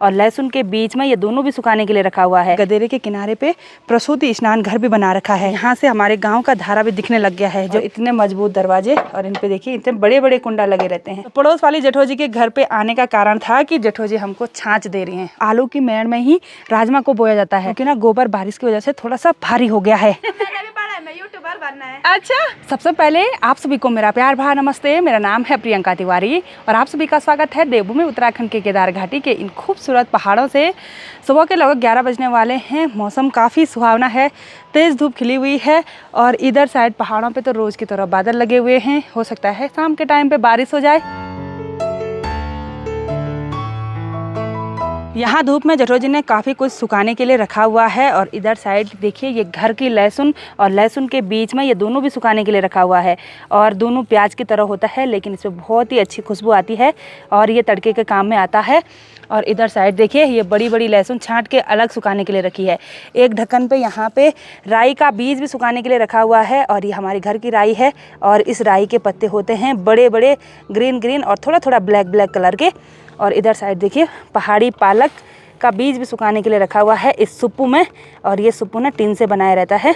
और लहसुन के बीच में ये दोनों भी सुखाने के लिए रखा हुआ है। गदेरे के किनारे पे प्रसूति स्नान घर भी बना रखा है। यहाँ से हमारे गांव का धारा भी दिखने लग गया है। जो इतने मजबूत दरवाजे और इन पे देखिए इतने बड़े बड़े कुंडा लगे रहते हैं। तो पड़ोस वाली जेठोजी के घर पे आने का कारण था कि जेठोजी हमको छाछ दे रही हैं। आलू की मेड़ में ही राजमा को बोया जाता है, क्योंकि ना गोबर बारिश की वजह से थोड़ा सा भारी हो गया है। यूट्यूबर बनना है। अच्छा, सबसे पहले आप सभी को मेरा प्यार भरा नमस्ते। मेरा नाम है प्रियंका तिवारी और आप सभी का स्वागत है देवभूमि उत्तराखंड के केदार घाटी के इन खूबसूरत पहाड़ों से। सुबह के लगभग 11 बजने वाले हैं। मौसम काफ़ी सुहावना है, तेज़ धूप खिली हुई है और इधर साइड पहाड़ों पे तो रोज़ की तरह बादल लगे हुए हैं। हो सकता है शाम के टाइम पे बारिश हो जाए। यहाँ धूप में जेठोजी ने काफ़ी कुछ सुखाने के लिए रखा हुआ है और इधर साइड देखिए ये घर की लहसुन और लहसुन के बीच में ये दोनों भी सुखाने के लिए रखा हुआ है। और दोनों प्याज की तरह होता है, लेकिन इसमें बहुत ही अच्छी खुशबू आती है और ये तड़के के काम में आता है। और इधर साइड देखिए ये बड़ी बड़ी लहसुन छांट के अलग सुखाने के लिए रखी है। एक ढक्कन पे यहाँ पे राई का बीज भी सुखाने के लिए रखा हुआ है और ये हमारे घर की राई है। और इस राई के पत्ते होते हैं बड़े बड़े ग्रीन ग्रीन और थोड़ा थोड़ा ब्लैक ब्लैक कलर के। और इधर साइड देखिए पहाड़ी पालक का बीज भी सुखाने के लिए रखा हुआ है इस सुप्पू में। और ये सुप्पू ना टिन से बनाया रहता है।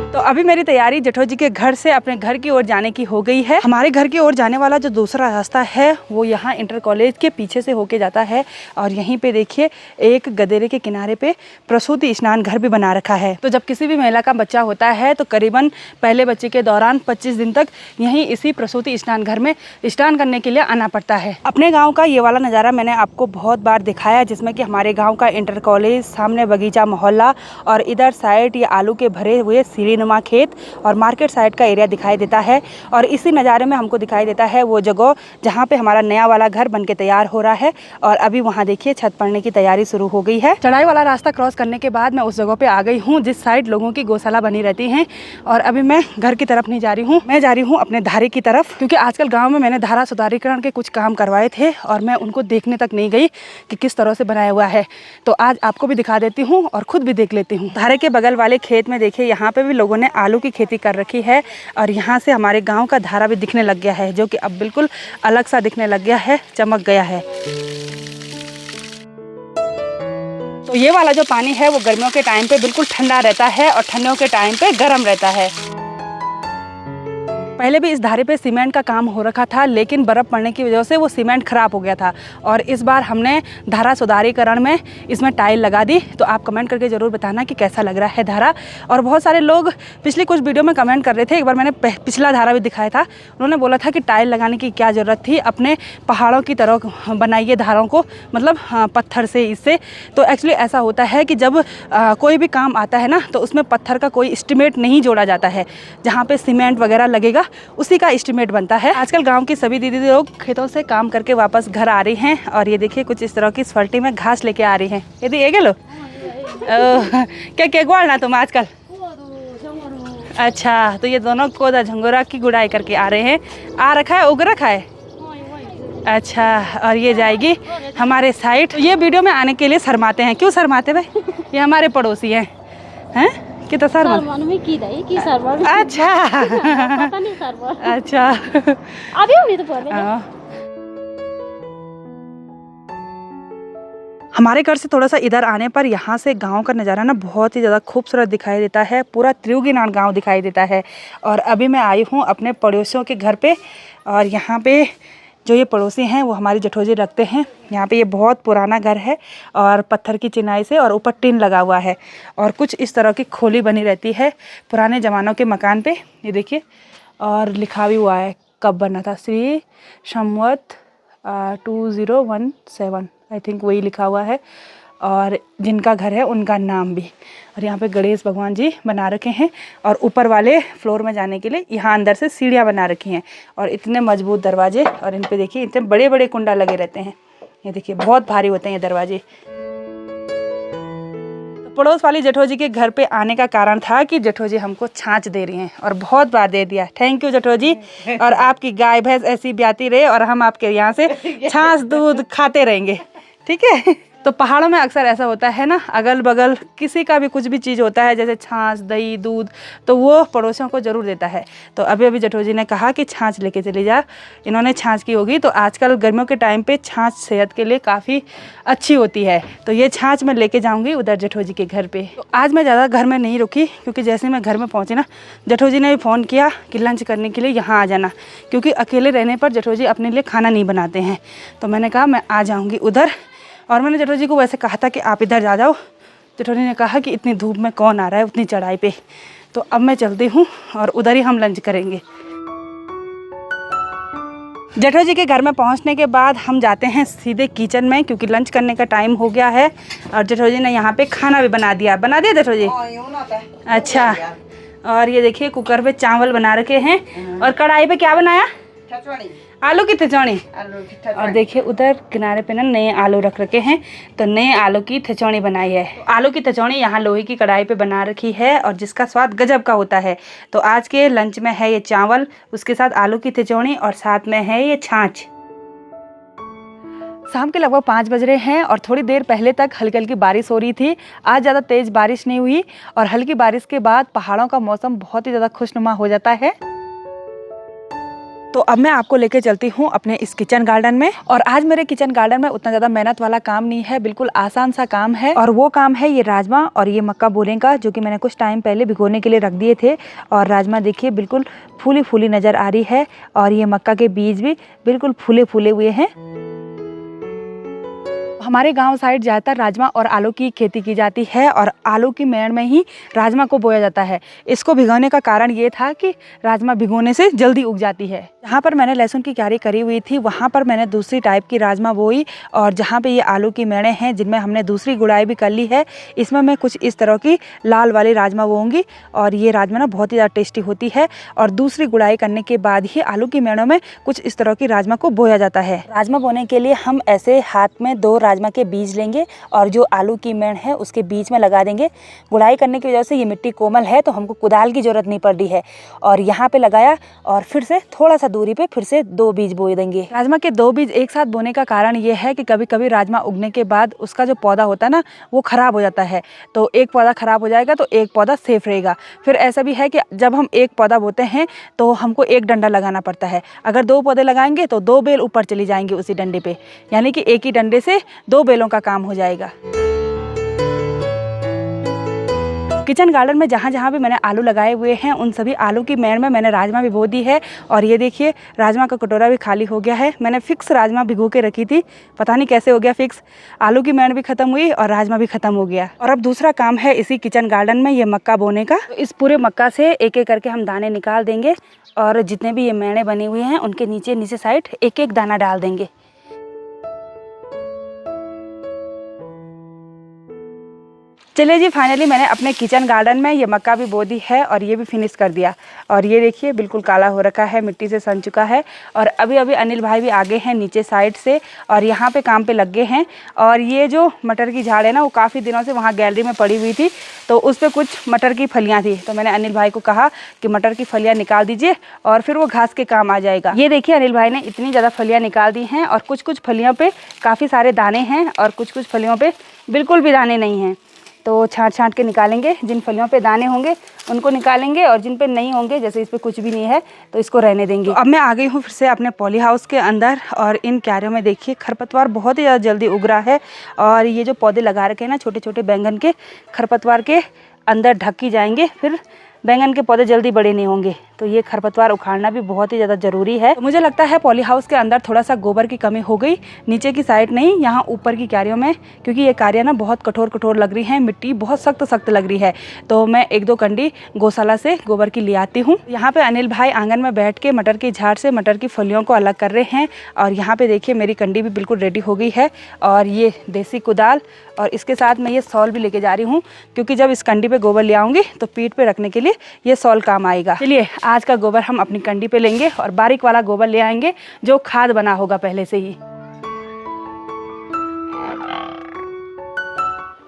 तो अभी मेरी तैयारी जेठोजी के घर से अपने घर की ओर जाने की हो गई है। हमारे घर की ओर जाने वाला जो दूसरा रास्ता है वो यहाँ इंटर कॉलेज के पीछे से होके जाता है। और यहीं पे देखिए एक गदेरे के किनारे पे प्रसूति स्नान घर भी बना रखा है। तो जब किसी भी महिला का बच्चा होता है तो करीबन पहले बच्चे के दौरान 25 दिन तक यहीं इसी प्रसूति स्नान घर में स्नान करने के लिए आना पड़ता है। अपने गाँव का ये वाला नज़ारा मैंने आपको बहुत बार दिखाया, जिसमें कि हमारे गाँव का इंटर कॉलेज, सामने बगीचा मोहल्ला और इधर साइड ये आलू के भरे हुए सीढ़ी खेत और मार्केट साइड का एरिया दिखाई देता है। और इसी नज़ारे में हमको दिखाई देता है वो जगह जहाँ पे हमारा नया वाला घर बनके तैयार हो रहा है। और अभी वहाँ देखिए छत पड़ने की तैयारी शुरू हो गई है। चढ़ाई वाला रास्ता क्रॉस करने के बाद मैं उस जगह पे आ गई हूँ जिस साइड लोगों की गौशाला बनी रहती है। और अभी मैं घर की तरफ नहीं जा रही हूँ, मैं जा रही हूँ अपने धारे की तरफ, क्योंकि आजकल गाँव में मैंने धारा सुधारीकरण के कुछ काम करवाए थे और मैं उनको देखने तक नहीं गई कि किस तरह से बनाया हुआ है। तो आज आपको भी दिखा देती हूँ और खुद भी देख लेती हूँ। धारे के बगल वाले खेत में देखिए यहाँ पे भी लोगों ने आलू की खेती कर रखी है। और यहाँ से हमारे गांव का धारा भी दिखने लग गया है, जो कि अब बिल्कुल अलग सा दिखने लग गया है, चमक गया है। तो ये वाला जो पानी है वो गर्मियों के टाइम पे बिल्कुल ठंडा रहता है और ठंडियों के टाइम पे गर्म रहता है। पहले भी इस धारे पे सीमेंट का काम हो रखा था, लेकिन बर्फ़ पड़ने की वजह से वो सीमेंट ख़राब हो गया था। और इस बार हमने धारा सुधारीकरण में इसमें टाइल लगा दी। तो आप कमेंट करके ज़रूर बताना कि कैसा लग रहा है धारा। और बहुत सारे लोग पिछले कुछ वीडियो में कमेंट कर रहे थे, एक बार मैंने पिछला धारा भी दिखाया था, उन्होंने बोला था कि टाइल लगाने की क्या ज़रूरत थी, अपने पहाड़ों की तरह बनाइए धारों को, मतलब पत्थर से इससे। तो एक्चुअली ऐसा होता है कि जब कोई भी काम आता है ना तो उसमें पत्थर का कोई एस्टिमेट नहीं जोड़ा जाता है। जहाँ पर सीमेंट वगैरह लगेगा उसी का एस्टिमेट बनता है। आजकल गांव की सभी दीदी लोग खेतों से काम करके वापस घर आ रही हैं और ये देखिए कुछ इस तरह की स्फल्टी में घास लेके आ रही हैं। यदि ये गेलो क्या क्या गुआड़ ना तुम आजकल? अच्छा, तो ये दोनों कोदा झंगोरा की गुड़ाई करके आ रहे हैं। आ रखा है, उग रखा है। अच्छा, और ये जाएगी हमारे साइड। ये वीडियो में आने के लिए शर्माते हैं। क्यों शर्माते भाई? ये हमारे पड़ोसी हैं। कितना सरवन में की दई की सरवन। अच्छा पता नहीं सरवन। अच्छा अभी होनी तो पड़े। हमारे घर से थोड़ा सा इधर आने पर यहाँ से गांव का नज़ारा ना बहुत ही ज़्यादा खूबसूरत दिखाई देता है। पूरा त्रियुगीनान गांव दिखाई देता है। और अभी मैं आई हूँ अपने पड़ोसियों के घर पे। और यहाँ पे जो ये पड़ोसी हैं वो हमारी जेठोजी रखते हैं। यहाँ पे ये बहुत पुराना घर है और पत्थर की चिनाई से और ऊपर टीन लगा हुआ है और कुछ इस तरह की खोली बनी रहती है पुराने ज़मानों के मकान पे। ये देखिए, और लिखा भी हुआ है कब बना था, श्री संवत 2017 आई थिंक वही लिखा हुआ है। और जिनका घर है उनका नाम भी। और यहाँ पे गणेश भगवान जी बना रखे हैं और ऊपर वाले फ्लोर में जाने के लिए यहाँ अंदर से सीढ़ियाँ बना रखी हैं। और इतने मजबूत दरवाजे, और इन पे देखिए इतने बड़े बड़े कुंडा लगे रहते हैं। ये देखिए बहुत भारी होते हैं ये दरवाजे। तो पड़ोस वाली जेठोजी के घर पे आने का कारण था कि जेठोजी हमको छाछ दे रही हैं और बहुत बार दे दिया। Thank you Jethoji. और आपकी गाय भैंस ऐसी ब्याती रहे और हम आपके यहाँ से छाछ दूध खाते रहेंगे, ठीक है। तो पहाड़ों में अक्सर ऐसा होता है ना, अगल बगल किसी का भी कुछ भी चीज़ होता है, जैसे छाछ, दही, दूध, तो वो पड़ोसियों को ज़रूर देता है। तो अभी अभी जेठो जी ने कहा कि छाछ लेके चली जा। इन्होंने छाछ की होगी। तो आजकल गर्मियों के टाइम पे छाछ सेहत के लिए काफ़ी अच्छी होती है। तो ये छाछ मैं लेके जाऊँगी उधर जेठो जी के घर पर। तो आज मैं ज़्यादा घर में नहीं रुकी, क्योंकि जैसे मैं घर में पहुँची ना, जेठो जी ने भी फ़ोन किया कि लंच करने के लिए यहाँ आ जाना, क्योंकि अकेले रहने पर जेठो जी अपने लिए खाना नहीं बनाते हैं। तो मैंने कहा मैं आ जाऊँगी उधर। और मैंने जेठो जी को वैसे कहा था कि आप इधर जा जाओ। जेठो जी ने कहा कि इतनी धूप में कौन आ रहा है उतनी चढ़ाई पे। तो अब मैं चलती हूँ और उधर ही हम लंच करेंगे। जेठो जी के घर में पहुंचने के बाद हम जाते हैं सीधे किचन में, क्योंकि लंच करने का टाइम हो गया है। और जेठो जी ने यहाँ पे खाना भी बना दिया जेठो जी? अच्छा। और ये देखिए कुकर पे चावल बना रखे हैं, और कढ़ाई पे क्या बनाया? आलू की थिचौड़ी। और देखिए उधर किनारे पे ना नए आलू रख रखे हैं, तो नए आलू की थिचौड़ी बनाई है। तो आलू की थिचौड़ी यहाँ लोहे की कढ़ाई पे बना रखी है, और जिसका स्वाद गजब का होता है। तो आज के लंच में है ये चावल, उसके साथ आलू की थिचौड़ी, और साथ में है ये छाछ। शाम के लगभग 5 बज रहे हैं, और थोड़ी देर पहले तक हल्की हल्की बारिश हो रही थी। आज ज़्यादा तेज़ बारिश नहीं हुई, और हल्की बारिश के बाद पहाड़ों का मौसम बहुत ही ज़्यादा खुशनुमा हो जाता है। तो अब मैं आपको लेके चलती हूँ अपने इस किचन गार्डन में। और आज मेरे किचन गार्डन में उतना ज़्यादा मेहनत वाला काम नहीं है, बिल्कुल आसान सा काम है। और वो काम है ये राजमा और ये मक्का बोने का, जो कि मैंने कुछ टाइम पहले भिगोने के लिए रख दिए थे। और राजमा देखिए बिल्कुल फूली फूली नज़र आ रही है, और ये मक्का के बीज भी बिल्कुल फूले फूले हुए हैं। हमारे गांव साइड ज़्यादातर राजमा और आलू की खेती की जाती है, और आलू की मेड़ में ही राजमा को बोया जाता है। इसको भिगोने का कारण ये था कि राजमा भिगोने से जल्दी उग जाती है। जहाँ पर मैंने लहसुन की क्यारी करी हुई थी, वहाँ पर मैंने दूसरी टाइप की राजमा बोई, और जहाँ पे ये आलू की मेड़ें हैं जिनमें हमने दूसरी गुड़ाई भी कर ली है, इसमें मैं कुछ इस तरह की लाल वाली राजमा बोऊँगी। और ये राजमा ना बहुत ही ज़्यादा टेस्टी होती है। और दूसरी गुड़ाई करने के बाद ही आलू की मेड़ों में कुछ इस तरह की राजमा को बोया जाता है। राजमा बोने के लिए हम ऐसे हाथ में 2 राजमा के बीज लेंगे, और जो आलू की मेड़ है उसके बीच में लगा देंगे। गुड़ाई करने की वजह से ये मिट्टी कोमल है, तो हमको कुदाल की ज़रूरत नहीं पड़ रही है। और यहाँ पे लगाया, और फिर से थोड़ा सा दूरी पे फिर से 2 बीज बोए देंगे। राजमा के 2 बीज एक साथ बोने का कारण ये है कि कभी कभी राजमा उगने के बाद उसका जो पौधा होता है ना, वो ख़राब हो जाता है। तो एक पौधा ख़राब हो जाएगा तो एक पौधा सेफ रहेगा। फिर ऐसा भी है कि जब हम एक पौधा बोते हैं तो हमको एक डंडा लगाना पड़ता है। अगर 2 पौधे लगाएंगे तो 2 बेल ऊपर चली जाएंगी उसी डंडे पे, यानी कि एक ही डंडे से 2 बेलों का काम हो जाएगा। किचन गार्डन में जहाँ जहाँ भी मैंने आलू लगाए हुए हैं, उन सभी आलू की मेड़ में मैंने राजमा भिगो दी है। और ये देखिए राजमा का कटोरा भी खाली हो गया है। मैंने फिक्स राजमा भिगो के रखी थी, पता नहीं कैसे हो गया फिक्स। आलू की मेड़ भी ख़त्म हुई और राजमा भी ख़त्म हो गया। और अब दूसरा काम है इसी किचन गार्डन में ये मक्का बोने का। तो इस पूरे मक्का से एक एक करके हम दाने निकाल देंगे, और जितने भी ये मेड़ें बनी हुई हैं उनके नीचे नीचे साइड एक एक दाना डाल देंगे। चलिए जी, फाइनली मैंने अपने किचन गार्डन में ये मक्का भी बो दी है, और ये भी फिनिश कर दिया। और ये देखिए बिल्कुल काला हो रखा है, मिट्टी से सन चुका है। और अभी अभी अनिल भाई भी आगे हैं नीचे साइड से, और यहाँ पे काम पे लग गए हैं। और ये जो मटर की झाड़ है ना, वो काफ़ी दिनों से वहाँ गैलरी में पड़ी हुई थी, तो उस पर कुछ मटर की फलियाँ थी। तो मैंने अनिल भाई को कहा कि मटर की फलियाँ निकाल दीजिए, और फिर वो घास के काम आ जाएगा। ये देखिए अनिल भाई ने इतनी ज़्यादा फलियाँ निकाल दी हैं, और कुछ कुछ फलियों पर काफ़ी सारे दाने हैं, और कुछ कुछ फलियों पर बिल्कुल भी दाने नहीं हैं। तो छाँट छाँट के निकालेंगे। जिन फलियों पे दाने होंगे उनको निकालेंगे, और जिन पे नहीं होंगे, जैसे इस पे कुछ भी नहीं है, तो इसको रहने देंगे। तो अब मैं आ गई हूँ फिर से अपने पॉली हाउस के अंदर, और इन क्यारियों में देखिए खरपतवार बहुत ही ज़्यादा जल्दी उग रहा है। और ये जो पौधे लगा रखे हैं ना छोटे छोटे बैंगन के, खरपतवार के अंदर ढक ही जाएंगे, फिर बैंगन के पौधे जल्दी बड़े नहीं होंगे। तो ये खरपतवार उखाड़ना भी बहुत ही ज़्यादा ज़रूरी है। तो मुझे लगता है पॉली हाउस के अंदर थोड़ा सा गोबर की कमी हो गई, नीचे की साइड नहीं, यहाँ ऊपर की क्यारियों में, क्योंकि ये क्यारियाँ ना बहुत कठोर कठोर लग रही हैं, मिट्टी बहुत सख्त सख्त लग रही है। तो मैं 1-2 कंडी गौशाला से गोबर की ले आती हूँ। यहाँ पे अनिल भाई आंगन में बैठ के मटर की झाड़ से मटर की फलियों को अलग कर रहे हैं। और यहाँ पे देखिए मेरी कंडी भी बिल्कुल रेडी हो गई है, और ये देसी कुदाल, और इसके साथ मैं ये सॉल भी लेके जा रही हूँ, क्योंकि जब इस कंडी पे गोबर ले आऊँगी तो पीठ पे रखने के लिए ये सॉल काम आएगा। चलिए आज का गोबर हम अपनी कंडी पे लेंगे, और बारीक वाला गोबर ले आएंगे जो खाद बना होगा पहले से ही।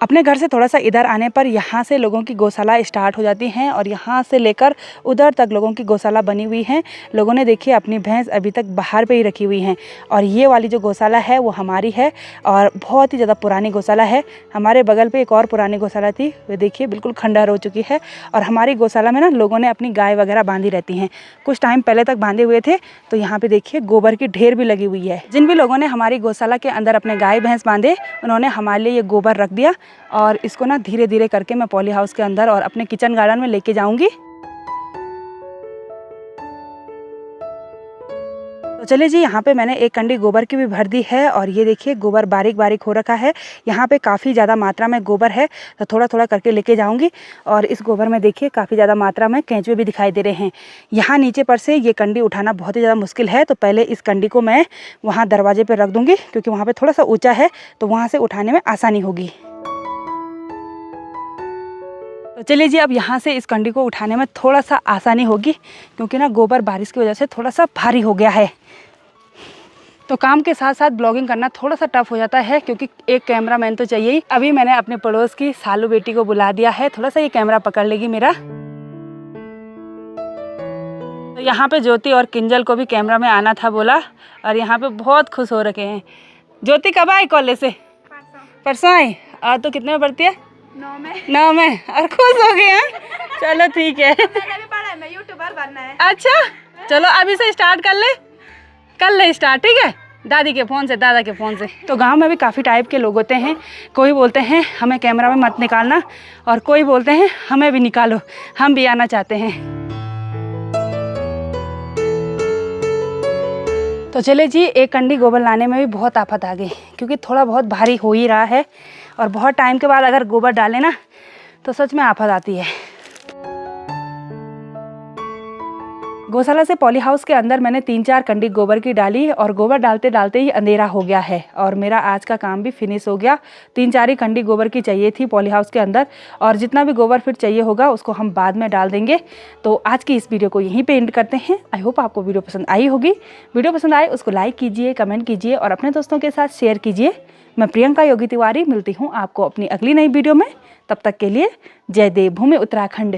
अब अपने घर से थोड़ा सा इधर आने पर यहाँ से लोगों की गौशाला स्टार्ट हो जाती हैं और यहाँ से लेकर उधर तक लोगों की गौशाला बनी हुई है। लोगों ने देखिए अपनी भैंस अभी तक बाहर पे ही रखी हुई हैं और ये वाली जो गौशाला है वो हमारी है और बहुत ही ज़्यादा पुरानी गौशाला है। हमारे बगल पे एक और पुरानी गौशाला थी, वो देखिए बिल्कुल खंडहर हो चुकी है। और हमारी गौशाला में ना लोगों ने अपनी गाय वगैरह बांधी रहती हैं, कुछ टाइम पहले तक बांधे हुए थे। तो यहाँ पे देखिए गोबर की ढेर भी लगी हुई है। जिन भी लोगों ने हमारी गौशाला के अंदर अपने गाय भैंस बांधे उन्होंने हमारे लिए ये गोबर रख दिया और इसको ना धीरे धीरे करके मैं पॉली हाउस के अंदर और अपने किचन गार्डन में लेके जाऊँगी। तो चलिए जी, यहाँ पे मैंने एक कंडी गोबर की भी भर दी है और ये देखिए गोबर बारीक बारीक हो रखा है। यहाँ पे काफ़ी ज़्यादा मात्रा में गोबर है तो थोड़ा थोड़ा करके लेके जाऊँगी। और इस गोबर में देखिए काफ़ी ज़्यादा मात्रा में केंचुए भी दिखाई दे रहे हैं। यहाँ नीचे पर से ये कंडी उठाना बहुत ही ज़्यादा मुश्किल है, तो पहले इस कंडी को मैं वहाँ दरवाजे पर रख दूँगी क्योंकि वहाँ पर थोड़ा सा ऊँचा है तो वहाँ से उठाने में आसानी होगी। तो चलिए जी, अब यहाँ से इस कंडी को उठाने में थोड़ा सा आसानी होगी क्योंकि ना गोबर बारिश की वजह से थोड़ा सा भारी हो गया है। तो काम के साथ साथ ब्लॉगिंग करना थोड़ा सा टफ हो जाता है क्योंकि एक कैमरामैन तो चाहिए ही। अभी मैंने अपने पड़ोस की सालू बेटी को बुला दिया है, थोड़ा सा ये कैमरा पकड़ लेगी मेरा। तो यहाँ पे ज्योति और किंजल को भी कैमरा में आना था बोला और यहाँ पे बहुत खुश हो रखे हैं। ज्योति कब आई कॉलेज से? परसों आई। और तो कितने में पढ़ती है? 9 में। और खुश हो गए हैं। चलो ठीक है। मैंने भी पढ़ा है, मैं यूट्यूबर बनना है। अच्छा चलो अभी से स्टार्ट कर ले स्टार्ट, ठीक है, दादी के फ़ोन से, दादा के फ़ोन से। तो गांव में भी काफ़ी टाइप के लोग होते हैं। कोई बोलते हैं हमें कैमरा में मत निकालना और कोई बोलते हैं हमें भी निकालो, हम भी आना चाहते हैं। तो चले जी, एक कंडी गोबर लाने में भी बहुत आफत आ गई क्योंकि थोड़ा बहुत भारी हो ही रहा है और बहुत टाइम के बाद अगर गोबर डालें ना तो सच में आफत आती है। गौशाला से पॉली हाउस के अंदर मैंने 3-4 कंडी गोबर की डाली और गोबर डालते डालते ही अंधेरा हो गया है और मेरा आज का काम भी फिनिश हो गया। 3-4 ही कंडी गोबर की चाहिए थी पॉली हाउस के अंदर और जितना भी गोबर फिर चाहिए होगा उसको हम बाद में डाल देंगे। तो आज की इस वीडियो को यहीं पे एंड करते हैं। आई होप आपको वीडियो पसंद आई होगी। वीडियो पसंद आए उसको लाइक कीजिए, कमेंट कीजिए और अपने दोस्तों के साथ शेयर कीजिए। मैं प्रियंका योगी तिवारी मिलती हूँ आपको अपनी अगली नई वीडियो में। तब तक के लिए जय देवभूमि उत्तराखंड।